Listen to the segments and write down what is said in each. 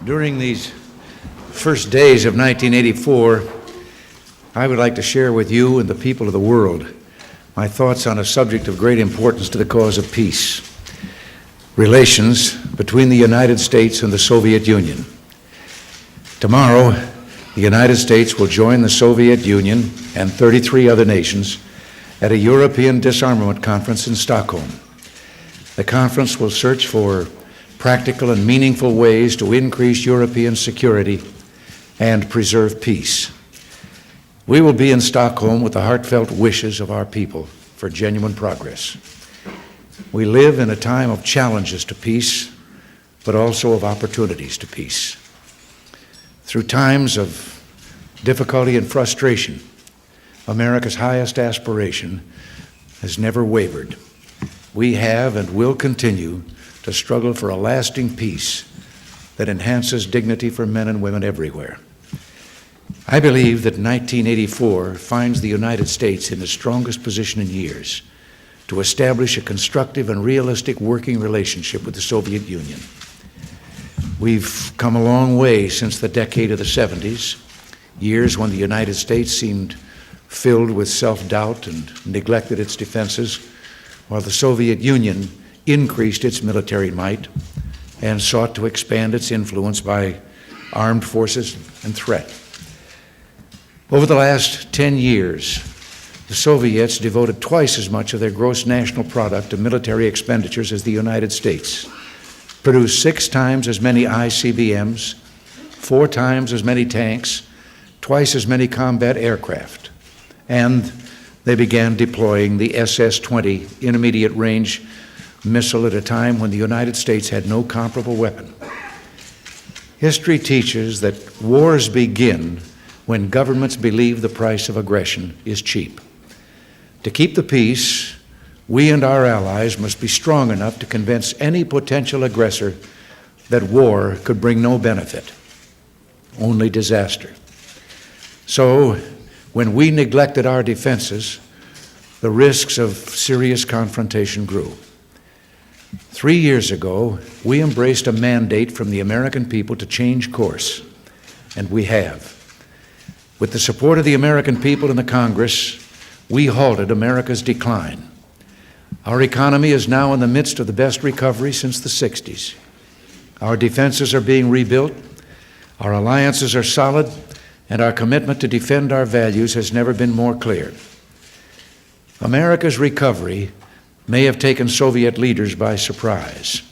During these first days of 1984, I would like to share with you and the people of the world my thoughts on a subject of great importance to the cause of peace: relations between the United States and the Soviet Union. Tomorrow, the United States will join the Soviet Union and 33 other nations at a European disarmament conference in Stockholm. The conference will search for practical and meaningful ways to increase European security and preserve peace. We will be in Stockholm with the heartfelt wishes of our people for genuine progress. We live in a time of challenges to peace, but also of opportunities to peace. Through times of difficulty and frustration, America's highest aspiration has never wavered. We have and will continue to struggle for a lasting peace that enhances dignity for men and women everywhere. I believe that 1984 finds the United States in the strongest position in years to establish a constructive and realistic working relationship with the Soviet Union. We've come a long way since the decade of the 70s, years when the United States seemed filled with self-doubt and neglected its defenses, while the Soviet Union increased its military might and sought to expand its influence by armed forces and threat. Over the last 10 years, the Soviets devoted twice as much of their gross national product to military expenditures as the United States, produced 6 times as many ICBMs, 4 times as many tanks, twice as many combat aircraft, and they began deploying the SS-20 intermediate-range missile at a time when the United States had no comparable weapon. History teaches that wars begin when governments believe the price of aggression is cheap. To keep the peace, we and our allies must be strong enough to convince any potential aggressor that war could bring no benefit, only disaster. So, when we neglected our defenses, the risks of serious confrontation grew. 3 years ago, we embraced a mandate from the American people to change course, and we have. With the support of the American people and the Congress, we halted America's decline. Our economy is now in the midst of the best recovery since the 60s. Our defenses are being rebuilt, our alliances are solid, and our commitment to defend our values has never been more clear. America's recovery may have taken Soviet leaders by surprise.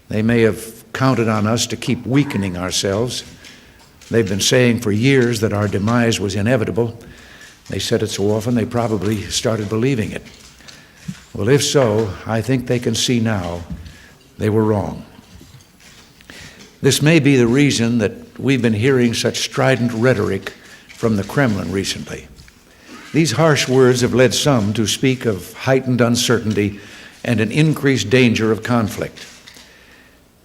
They may have counted on us to keep weakening ourselves. They've been saying for years that our demise was inevitable. They said it so often they probably started believing it. Well, if so, I think they can see now they were wrong. This may be the reason that we've been hearing such strident rhetoric from the Kremlin recently. These harsh words have led some to speak of heightened uncertainty and an increased danger of conflict.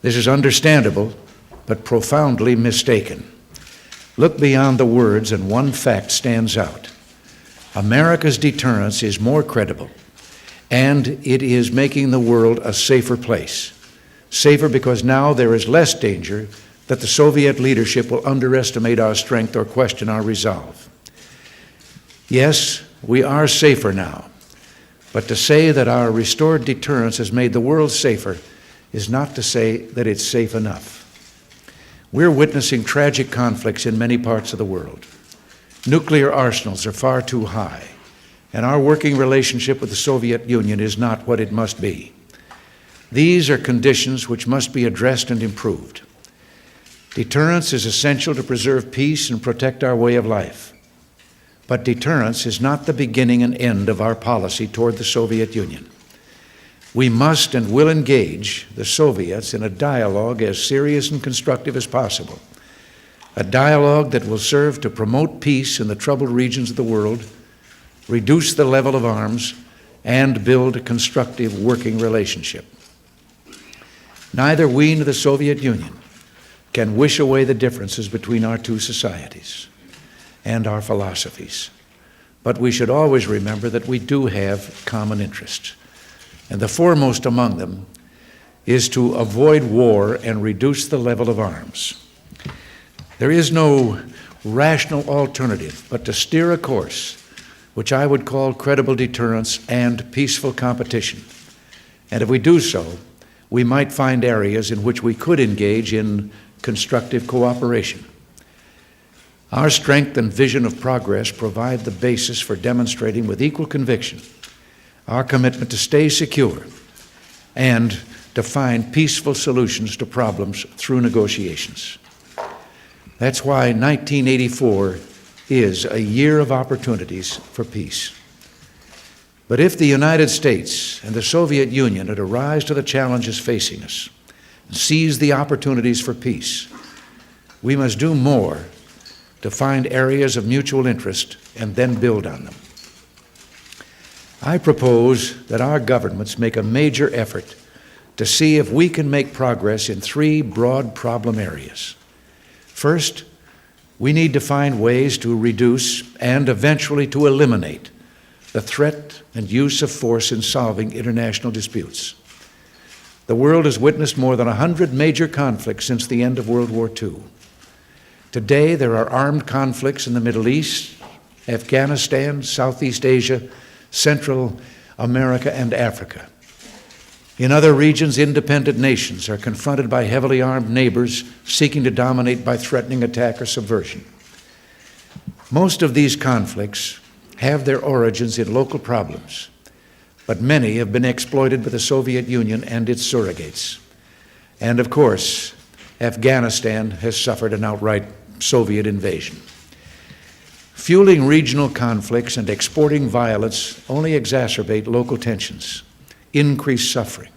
This is understandable, but profoundly mistaken. Look beyond the words, and one fact stands out. America's deterrence is more credible, and it is making the world a safer place. Safer because now there is less danger that the Soviet leadership will underestimate our strength or question our resolve. Yes, we are safer now, but to say that our restored deterrence has made the world safer is not to say that it's safe enough. We're witnessing tragic conflicts in many parts of the world. Nuclear arsenals are far too high, and our working relationship with the Soviet Union is not what it must be. These are conditions which must be addressed and improved. Deterrence is essential to preserve peace and protect our way of life. But deterrence is not the beginning and end of our policy toward the Soviet Union. We must and will engage the Soviets in a dialogue as serious and constructive as possible, a dialogue that will serve to promote peace in the troubled regions of the world, reduce the level of arms, and build a constructive working relationship. Neither we nor the Soviet Union can wish away the differences between our two societies and our philosophies. But we should always remember that we do have common interests. And the foremost among them is to avoid war and reduce the level of arms. There is no rational alternative but to steer a course which I would call credible deterrence and peaceful competition. And if we do so, we might find areas in which we could engage in constructive cooperation. Our strength and vision of progress provide the basis for demonstrating with equal conviction our commitment to stay secure and to find peaceful solutions to problems through negotiations. That's why 1984 is a year of opportunities for peace. But if the United States and the Soviet Union are to rise to the challenges facing us and seize the opportunities for peace, we must do more to find areas of mutual interest and then build on them. I propose that our governments make a major effort to see if we can make progress in three broad problem areas. First, we need to find ways to reduce and eventually to eliminate the threat and use of force in solving international disputes. The world has witnessed more than 100 major conflicts since the end of World War II. Today, there are armed conflicts in the Middle East, Afghanistan, Southeast Asia, Central America, and Africa. In other regions, independent nations are confronted by heavily armed neighbors seeking to dominate by threatening attack or subversion. Most of these conflicts have their origins in local problems, but many have been exploited by the Soviet Union and its surrogates. And of course, Afghanistan has suffered an outright Soviet invasion. Fueling regional conflicts and exporting violence only exacerbate local tensions, increase suffering,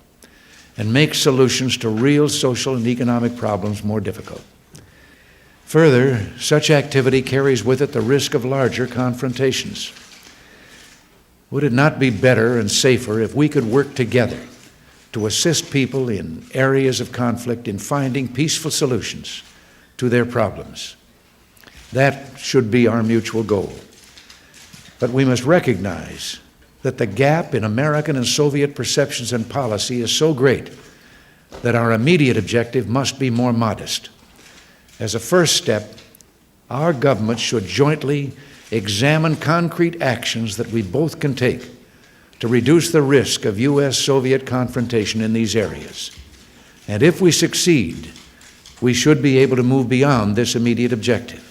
and make solutions to real social and economic problems more difficult. Further, such activity carries with it the risk of larger confrontations. Would it not be better and safer if we could work together to assist people in areas of conflict in finding peaceful solutions to their problems? That should be our mutual goal. But we must recognize that the gap in American and Soviet perceptions and policy is so great that our immediate objective must be more modest. As a first step, our governments should jointly examine concrete actions that we both can take to reduce the risk of U.S.-Soviet confrontation in these areas. And if we succeed, we should be able to move beyond this immediate objective.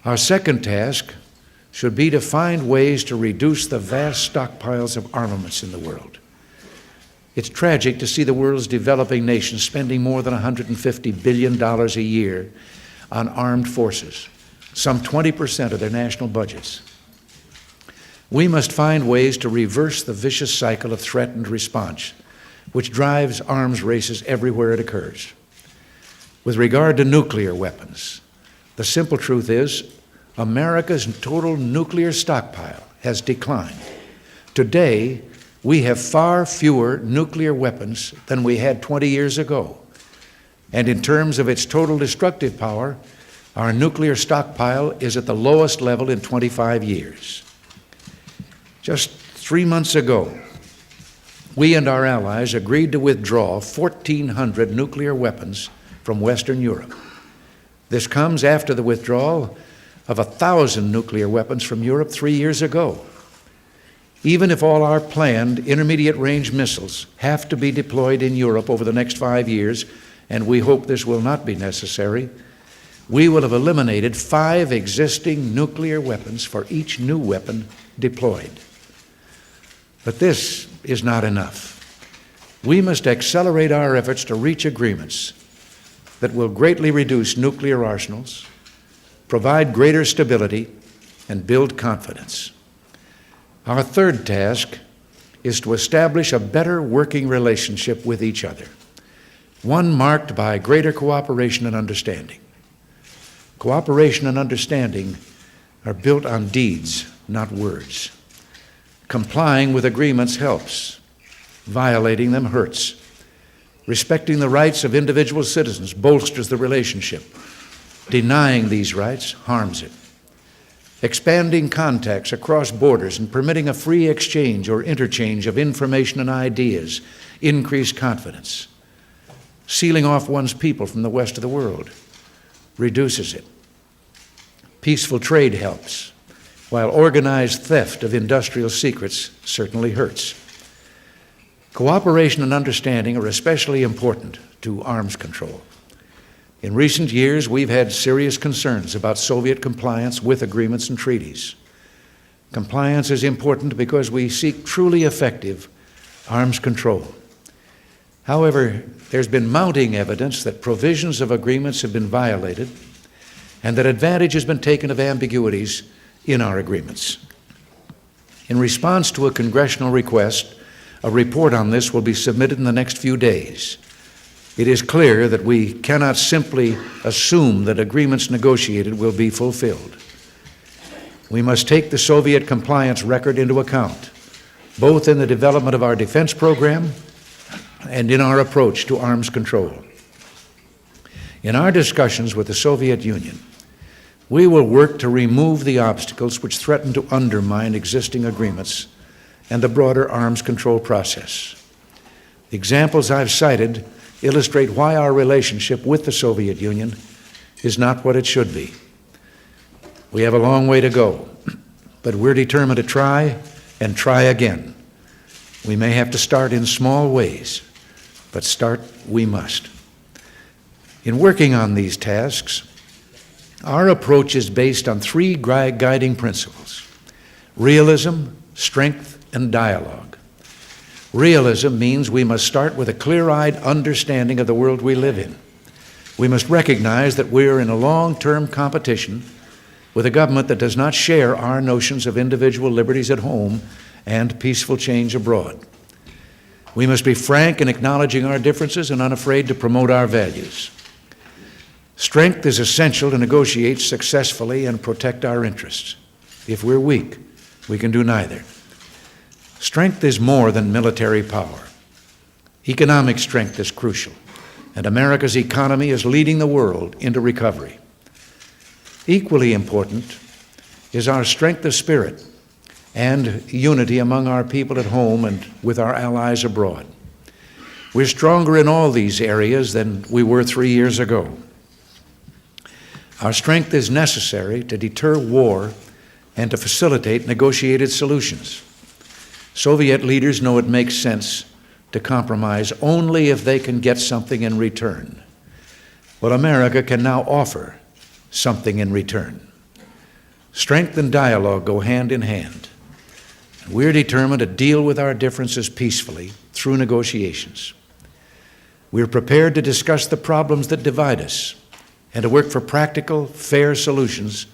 Our second task should be to find ways to reduce the vast stockpiles of armaments in the world. It's tragic to see the world's developing nations spending more than $150 billion a year on armed forces, some 20% of their national budgets. We must find ways to reverse the vicious cycle of threat and response, which drives arms races everywhere it occurs. With regard to nuclear weapons, the simple truth is America's total nuclear stockpile has declined. Today, we have far fewer nuclear weapons than we had 20 years ago. And in terms of its total destructive power, our nuclear stockpile is at the lowest level in 25 years. Just 3 months ago, we and our allies agreed to withdraw 1,400 nuclear weapons from Western Europe. This comes after the withdrawal of 1,000 nuclear weapons from Europe 3 years ago. Even if all our planned intermediate-range missiles have to be deployed in Europe over the next 5 years, and we hope this will not be necessary, we will have eliminated 5 existing nuclear weapons for each new weapon deployed. But this is not enough. We must accelerate our efforts to reach agreements that will greatly reduce nuclear arsenals, provide greater stability, and build confidence. Our third task is to establish a better working relationship with each other, one marked by greater cooperation and understanding. Cooperation and understanding are built on deeds, not words. Complying with agreements helps. Violating them hurts. Respecting the rights of individual citizens bolsters the relationship. Denying these rights harms it. Expanding contacts across borders and permitting a free exchange or interchange of information and ideas increase confidence. Sealing off one's people from the rest of the world reduces it. Peaceful trade helps, while organized theft of industrial secrets certainly hurts. Cooperation and understanding are especially important to arms control. In recent years, we've had serious concerns about Soviet compliance with agreements and treaties. Compliance is important because we seek truly effective arms control. However, there's been mounting evidence that provisions of agreements have been violated and that advantage has been taken of ambiguities in our agreements. In response to a congressional request, a report on this will be submitted in the next few days. It is clear that we cannot simply assume that agreements negotiated will be fulfilled. We must take the Soviet compliance record into account, both in the development of our defense program and in our approach to arms control. In our discussions with the Soviet Union, we will work to remove the obstacles which threaten to undermine existing agreements and the broader arms control process. The examples I've cited illustrate why our relationship with the Soviet Union is not what it should be. We have a long way to go, but we're determined to try and try again. We may have to start in small ways, but start we must. In working on these tasks, our approach is based on three guiding principles: realism, strength, and dialogue. Realism means we must start with a clear-eyed understanding of the world we live in. We must recognize that we're in a long-term competition with a government that does not share our notions of individual liberties at home and peaceful change abroad. We must be frank in acknowledging our differences and unafraid to promote our values. Strength is essential to negotiate successfully and protect our interests. If we're weak, we can do neither. Strength is more than military power. Economic strength is crucial, and America's economy is leading the world into recovery. Equally important is our strength of spirit and unity among our people at home and with our allies abroad. We're stronger in all these areas than we were 3 years ago. Our strength is necessary to deter war and to facilitate negotiated solutions. Soviet leaders know it makes sense to compromise only if they can get something in return. Well, America can now offer something in return. Strength and dialogue go hand in hand. We're determined to deal with our differences peacefully through negotiations. We're prepared to discuss the problems that divide us and to work for practical, fair solutions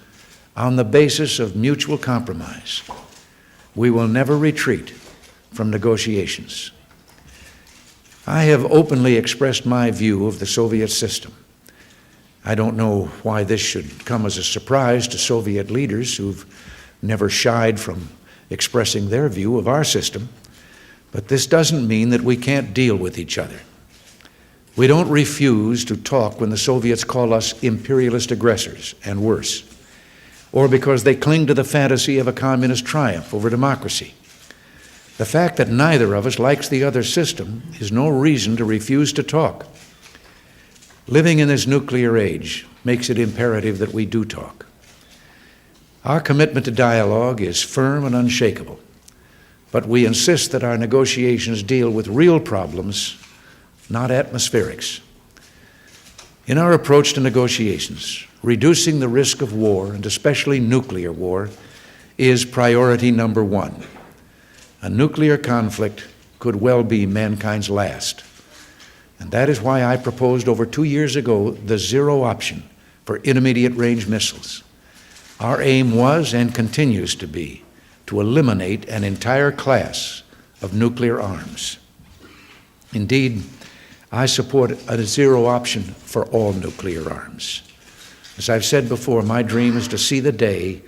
on the basis of mutual compromise. We will never retreat from negotiations. I have openly expressed my view of the Soviet system. I don't know why this should come as a surprise to Soviet leaders who've never shied from expressing their view of our system, but this doesn't mean that we can't deal with each other. We don't refuse to talk when the Soviets call us imperialist aggressors and worse, or because they cling to the fantasy of a communist triumph over democracy. The fact that neither of us likes the other system is no reason to refuse to talk. Living in this nuclear age makes it imperative that we do talk. Our commitment to dialogue is firm and unshakable, but we insist that our negotiations deal with real problems, not atmospherics. In our approach to negotiations, reducing the risk of war, and especially nuclear war, is priority number one. A nuclear conflict could well be mankind's last. And that is why I proposed over 2 years ago the zero option for intermediate range missiles. Our aim was and continues to be to eliminate an entire class of nuclear arms. Indeed, I support a zero option for all nuclear arms. As I've said before, my dream is to see the day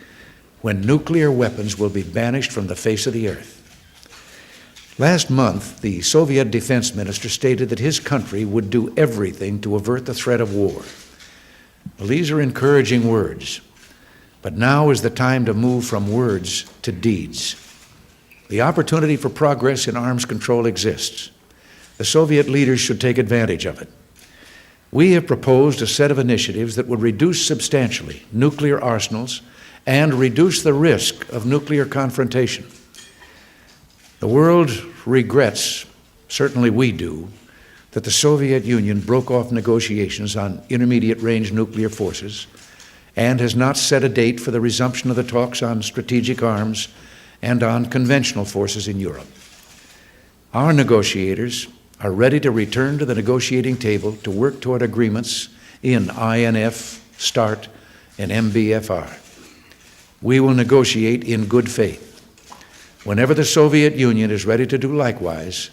when nuclear weapons will be banished from the face of the earth. Last month, the Soviet defense minister stated that his country would do everything to avert the threat of war. Well, these are encouraging words, but now is the time to move from words to deeds. The opportunity for progress in arms control exists. The Soviet leaders should take advantage of it. We have proposed a set of initiatives that would reduce substantially nuclear arsenals and reduce the risk of nuclear confrontation. The world regrets, certainly we do, that the Soviet Union broke off negotiations on intermediate-range nuclear forces and has not set a date for the resumption of the talks on strategic arms and on conventional forces in Europe. Our negotiators are ready to return to the negotiating table to work toward agreements in INF, START, and MBFR. We will negotiate in good faith. Whenever the Soviet Union is ready to do likewise,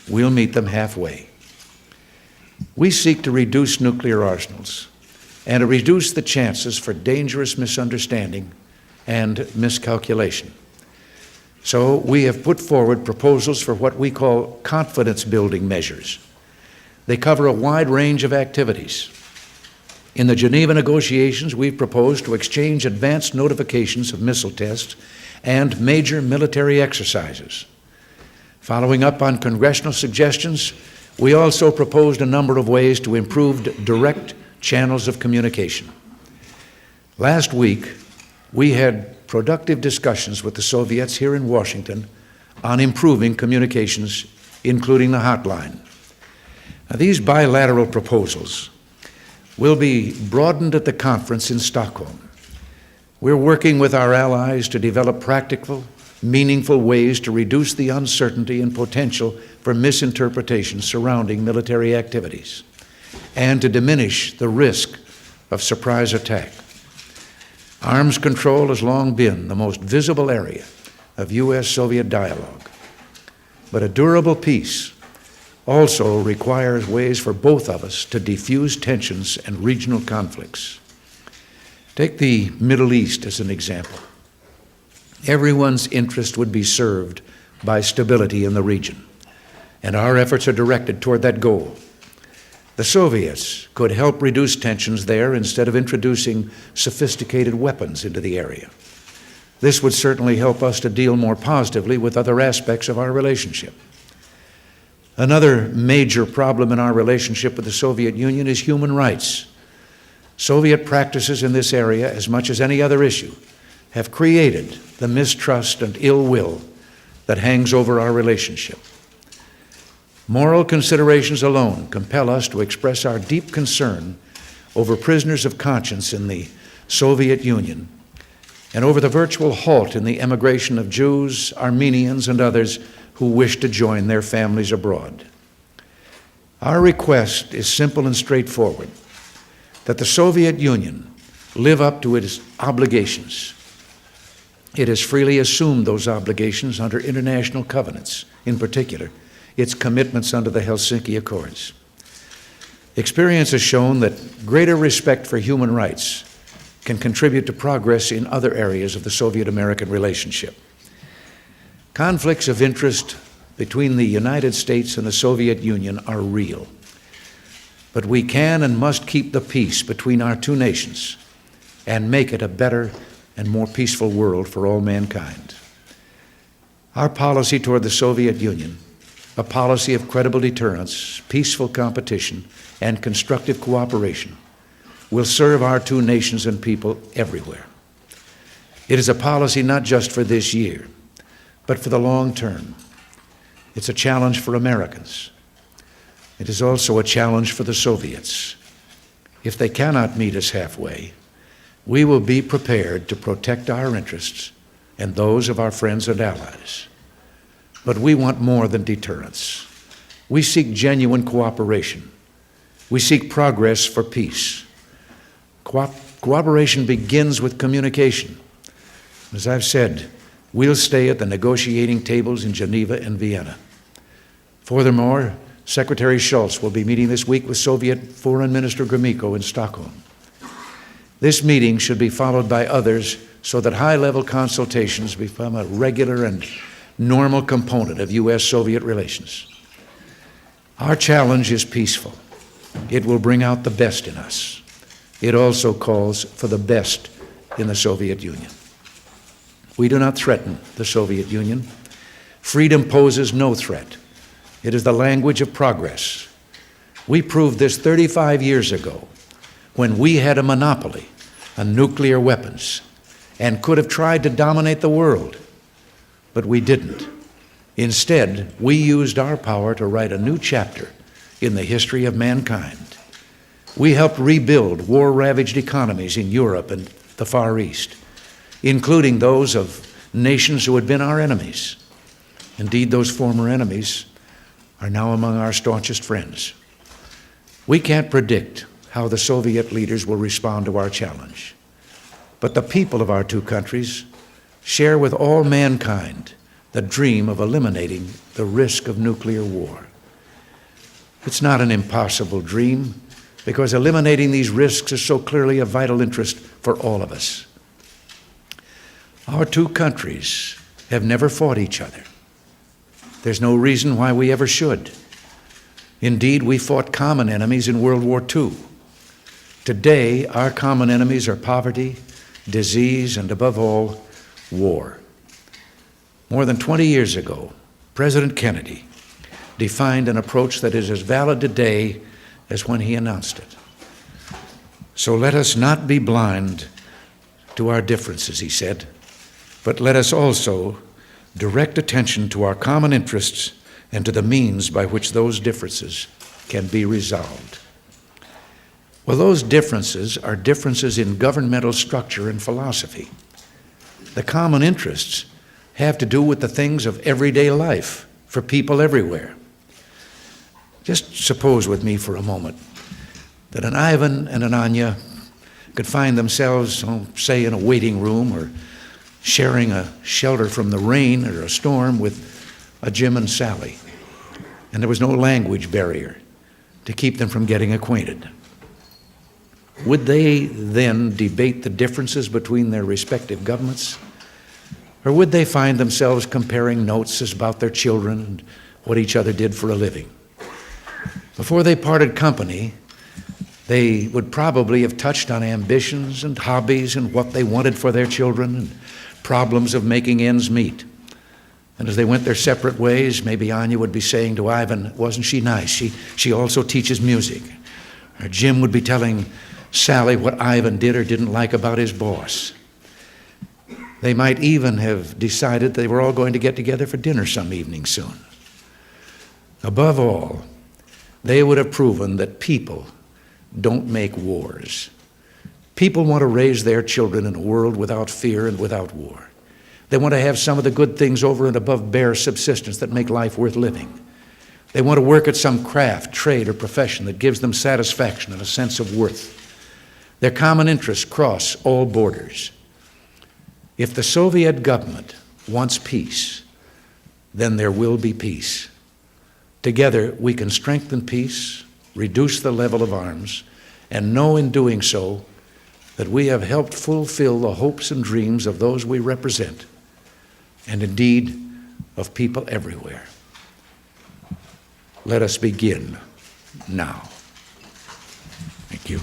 we'll meet them halfway. We seek to reduce nuclear arsenals and to reduce the chances for dangerous misunderstanding and miscalculation. So we have put forward proposals for what we call confidence-building measures. They cover a wide range of activities. In the Geneva negotiations, we've proposed to exchange advance notifications of missile tests and major military exercises. Following up on congressional suggestions, we also proposed a number of ways to improve direct channels of communication. Last week, we had productive discussions with the Soviets here in Washington on improving communications, including the hotline. Now, these bilateral proposals will be broadened at the conference in Stockholm. We're working with our allies to develop practical, meaningful ways to reduce the uncertainty and potential for misinterpretation surrounding military activities and to diminish the risk of surprise attack. Arms control has long been the most visible area of U.S.-Soviet dialogue, but a durable peace also requires ways for both of us to defuse tensions and regional conflicts. Take the Middle East as an example. Everyone's interest would be served by stability in the region, and our efforts are directed toward that goal. The Soviets could help reduce tensions there instead of introducing sophisticated weapons into the area. This would certainly help us to deal more positively with other aspects of our relationship. Another major problem in our relationship with the Soviet Union is human rights. Soviet practices in this area, as much as any other issue, have created the mistrust and ill will that hangs over our relationship. Moral considerations alone compel us to express our deep concern over prisoners of conscience in the Soviet Union and over the virtual halt in the emigration of Jews, Armenians, and others who wish to join their families abroad. Our request is simple and straightforward, that the Soviet Union live up to its obligations. It has freely assumed those obligations under international covenants, in particular, its commitments under the Helsinki Accords. Experience has shown that greater respect for human rights can contribute to progress in other areas of the Soviet-American relationship. Conflicts of interest between the United States and the Soviet Union are real, but we can and must keep the peace between our two nations and make it a better and more peaceful world for all mankind. Our policy toward the Soviet Union, a policy of credible deterrence, peaceful competition, and constructive cooperation, will serve our two nations and people everywhere. It is a policy not just for this year, but for the long term. It's a challenge for Americans. It is also a challenge for the Soviets. If they cannot meet us halfway, we will be prepared to protect our interests and those of our friends and allies. But we want more than deterrence. We seek genuine cooperation. We seek progress for peace. Cooperation begins with communication. As I've said, we'll stay at the negotiating tables in Geneva and Vienna. Furthermore, Secretary Shultz will be meeting this week with Soviet Foreign Minister Gromyko in Stockholm. This meeting should be followed by others so that high-level consultations become a regular and normal component of U.S.-Soviet relations. Our challenge is peaceful. It will bring out the best in us. It also calls for the best in the Soviet Union. We do not threaten the Soviet Union. Freedom poses no threat. It is the language of progress. We proved this 35 years ago when we had a monopoly on nuclear weapons and could have tried to dominate the world, but we didn't. Instead, we used our power to write a new chapter in the history of mankind. We helped rebuild war-ravaged economies in Europe and the Far East, including those of nations who had been our enemies. Indeed, those former enemies are now among our staunchest friends. We can't predict how the Soviet leaders will respond to our challenge, but the people of our two countries share with all mankind the dream of eliminating the risk of nuclear war. It's not an impossible dream, because eliminating these risks is so clearly a vital interest for all of us. Our two countries have never fought each other. There's no reason why we ever should. Indeed, we fought common enemies in World War II. Today, our common enemies are poverty, disease, and above all, war. More than 20 years ago, President Kennedy defined an approach that is as valid today as when he announced it. So let us not be blind to our differences, he said, but let us also direct attention to our common interests and to the means by which those differences can be resolved. Well, those differences are differences in governmental structure and philosophy. The common interests have to do with the things of everyday life for people everywhere. Just suppose with me for a moment that an Ivan and an Anya could find themselves, say, in a waiting room or sharing a shelter from the rain or a storm with a Jim and Sally, and there was no language barrier to keep them from getting acquainted. Would they then debate the differences between their respective governments? Or would they find themselves comparing notes about their children and what each other did for a living? Before they parted company, they would probably have touched on ambitions and hobbies and what they wanted for their children and problems of making ends meet. And as they went their separate ways, maybe Anya would be saying to Ivan, "Wasn't she nice? She also teaches music." Or Jim would be telling Sally what Ivan did or didn't like about his boss. They might even have decided they were all going to get together for dinner some evening soon. Above all, they would have proven that people don't make wars. People want to raise their children in a world without fear and without war. They want to have some of the good things over and above bare subsistence that make life worth living. They want to work at some craft, trade, or profession that gives them satisfaction and a sense of worth. Their common interests cross all borders. If the Soviet government wants peace, then there will be peace. Together, we can strengthen peace, reduce the level of arms, and know in doing so that we have helped fulfill the hopes and dreams of those we represent, and indeed of people everywhere. Let us begin now. Thank you.